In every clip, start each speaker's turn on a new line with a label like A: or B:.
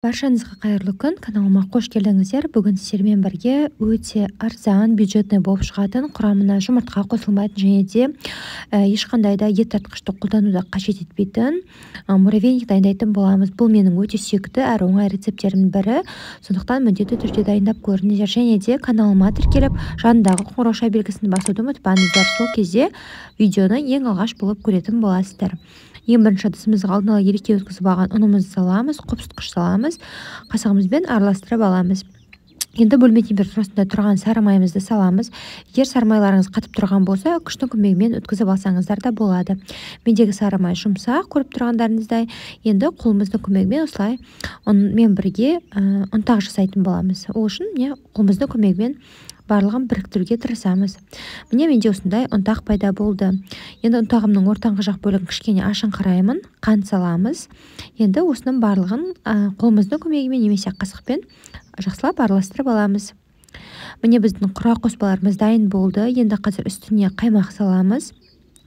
A: Баршаңызға қайырлы күн, каналыма қош келдіңіздер. Бүгін сіздермен бірге өте арзан, бюджетный болып шығатын, құрамына жұмыртқа қосылмайтын және де ешқандай да ет тартқышты қолдануды қажет етпейтін муравейник дайындайтын боламыз. Бұл менің өте сүйікті әрі оңай рецепттердің бірі. Сондықтан міндетті түрде дайындап көріңіздер және де каналыма тіркеліп, жанындағы қоңырауша белгісін басуды ұмытпаңыздар. Сол кезде видеоны ең алғаш болып көретін боласыздар. Ең бірінші ыдысымызға алдын ала елекке өткізіп алған ұнымызды саламыз, қопсытқыш саламыз, қасығымызбен араластырып аламыз. Енді бөлме температурасында тұрған сары майымызды саламыз. Егер сары майларыңыз қатып тұрған болса, күштің көмегімен өткізіп алсаңыздар да болады. Мендегі сары май жұмсақ, көріп тұрғандарыңыздай. Енді қолымыздың көмегімен осылай ұнмен бірге ұнтақ жасайтын боламыз. Ол үшін қолымыздың көмегімен барлығын біріктіруге тырысамыз. Міне менде осындай ұнтақ пайда болды. Енді ұнтағымның ортаңғы жақ бөлігін кішкене ашыңқыраймын, қант саламыз. Енді осының барлығын қолымыздың көмегімен немесе қасықпен жақсылап араластырып аламыз. Міне біздің құрғақ қоспаларымыз дайын болды. Енді қазір үстіне қаймақ саламыз.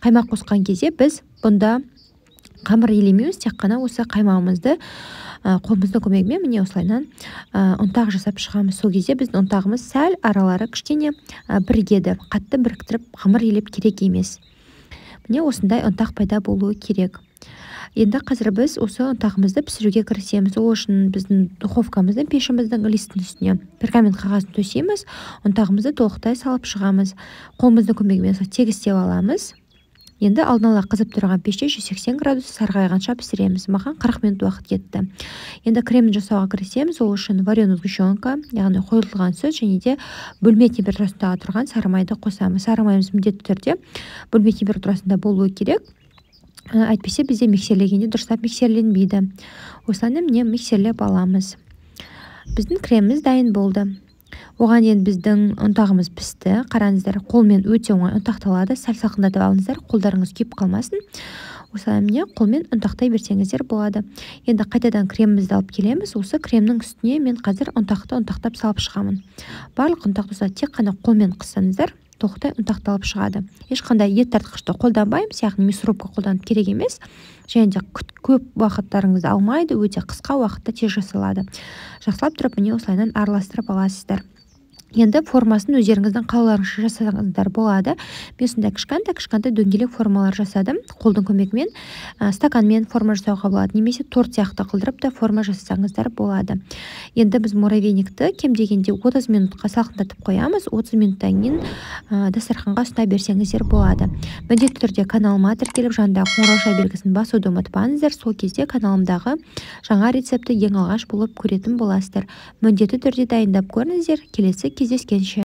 A: Қаймақ қосқан кезде біз бұнда қамыр елемейміз, тек қана осы қаймағымызды қолымыздың көмегімен міне осылайынан ұнтақ жасап шығамыз. Сол кезде біздің ұнтағымыз сәл аралары кішкене бірігеді. Қатты біріктіріп қамыр елеп керек емес. Міне осындай ұнтақ пайда болуы керек. Енді қазір біз осы ұнтағымызды пісіруге кірісеміз. Ол үшін біздің духовкамыздың пешіміздің листің үстіне пергамент қағазын төсейміз. Ұнтағымызды толықтай салып шығамыз. Қолымыздың көмегімен тегістеп аламыз. Енді алдын ала қызып тұрған пеште 180 градус сарғайғанша пісіреміз. Маған 40 минут уақыт кетті. Енді кремін жасауға кірісеміз. Ол үшін вареная сгущенка, яғни қойылтылған сүт және де бөлме температурасында тұрған сары майды қосамыз. Сары майымыз міндетті түрде бөлме температурасында болуы керек. Әйтпесе бізде миксерлегенде дұрыстап миксерленбейді. Осылайынан міне миксерлеп аламыз. Біздің креміміз дайын болды. Оған енді біздің ұнтағымыз пісті. Қараңыздар, қолмен өте оңай ұнтақталады. Сәл салқындатып алыңыздар, қолдарыңыз күйіп қалмасын. Осылай міне қолмен ұнтақтай берсеңіздер болады. Енді қайтадан кремімізді алып келеміз. Осы кремнің үстіне мен қазір ұнтақты ұнтақтап салып шығамын. Барлық ұнтақты тек қана қолмен қыссаңыздар, толықтай ұнтақталып шығады. Ешқандай ет тартқышты қолданбаймыз, яғни мясорубка қолданып керек емес. Және де көп уақыттарыңызды алмайды, өте қысқа уақытта тез жасалады. Жақсылап тұрып міне осылайынан араластырып аласыздар. Енді формасын өздеріңіздің қалауларыңызша жасаңыздар болады. Мен сондай кішкентай дөңгелек формалар жасадым. Қолдың көмегімен стаканмен форма жасауға болады, немесе торт сияқты қылдырып та форма жасасаңыздар болады. Енді біз муравейникті кем дегенде 30 минутқа салқындатып қоямыз. 30 минуттан кейін дастарханға ұстап берсеңіздер болады. Міндетті түрде каналыма тіркеліп, жанындағы қоңырауша белгісін басуды ұмытпаңыздар. Сол кезде каналымдағы жаңа рецепті ең алғаш болып көретін боласыздар. Міндетті түрде дайындап көріңіздер. Келесі кездескенше.